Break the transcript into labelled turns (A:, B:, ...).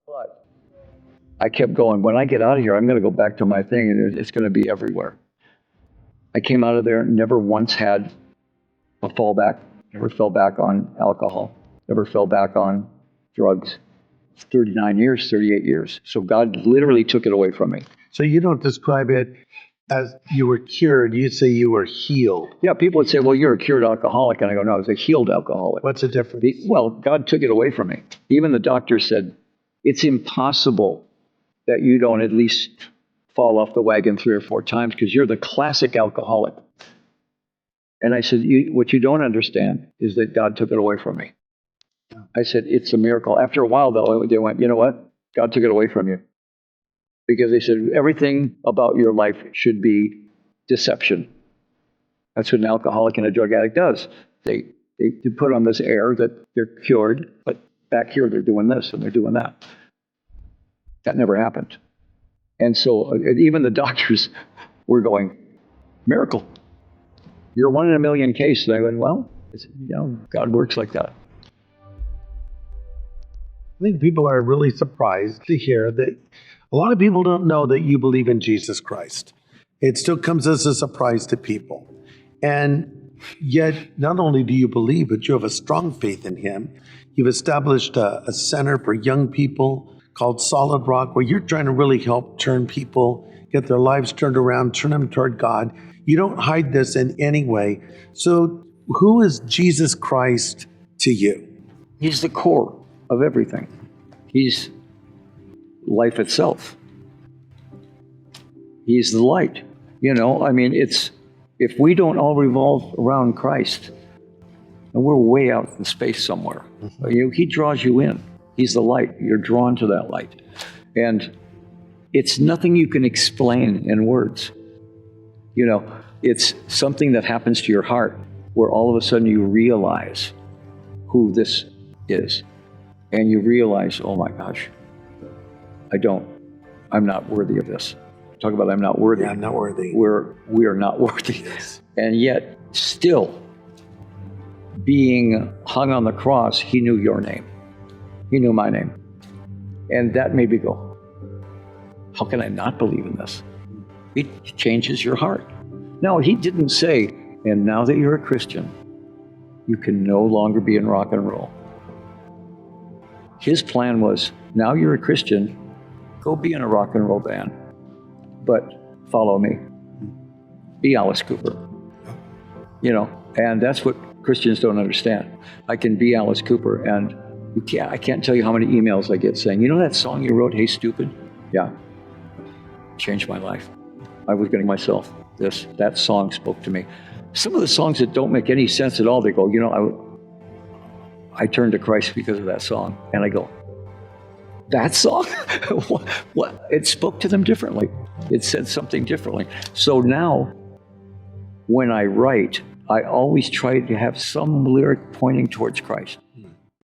A: But I kept going. When I get out of here, I'm going to go back to my thing, and it's going to be everywhere. I came out of there, never once had a fallback, never fell back on alcohol, never fell back on drugs. 39 years, 38 years. So God literally took it away from me.
B: So you don't describe it as you were cured, you say you were healed.
A: Yeah, people would say, well, you're a cured alcoholic. And I go, no, I was a healed alcoholic.
B: What's the difference?
A: Well, God took it away from me. Even the doctor said, it's impossible that you don't at least fall off the wagon 3 or 4 times because you're the classic alcoholic. And I said, what you don't understand is that God took it away from me. I said, it's a miracle. After a while, though, they went, you know what? God took it away from you. Because they said, everything about your life should be deception. That's what an alcoholic and a drug addict does. They put on this air that they're cured, but back here they're doing this and they're doing that. That never happened. And so even the doctors were going, miracle. You're 1 in a million case. And I went, well, God works like that.
B: I think people are really surprised to hear that a lot of people don't know that you believe in Jesus Christ. It still comes as a surprise to people. And yet, not only do you believe, but you have a strong faith in him. You've established a center for young people called Solid Rock, where you're trying to really help turn people, get their lives turned around, turn them toward God. You don't hide this in any way. So who is Jesus Christ to you?
A: He's the core of everything. He's life itself. He's the light. If we don't all revolve around Christ, and we're way out in space somewhere. He draws you in. He's the light. You're drawn to that light. And it's nothing you can explain in words. It's something that happens to your heart where all of a sudden you realize who this is. And you realize, oh my gosh, I'm not worthy of this. Talk about I'm not worthy.
B: Yeah, I'm not worthy.
A: We are not worthy.
B: Yes.
A: And yet, still, being hung on the cross, he knew your name. He knew my name. And that made me go, how can I not believe in this? It changes your heart. No, he didn't say, and now that you're a Christian, you can no longer be in rock and roll. His plan was, now you're a Christian, go be in a rock and roll band, but follow me. Be Alice Cooper. And that's what Christians don't understand. I can be Alice Cooper, and I can't tell you how many emails I get saying, that song you wrote, Hey Stupid? Yeah, changed my life. I was getting myself that song spoke to me. Some of the songs that don't make any sense at all, they go, I turned to Christ because of that song. And I go, that song? What? It spoke to them differently. It said something differently. So now, when I write, I always try to have some lyric pointing towards Christ.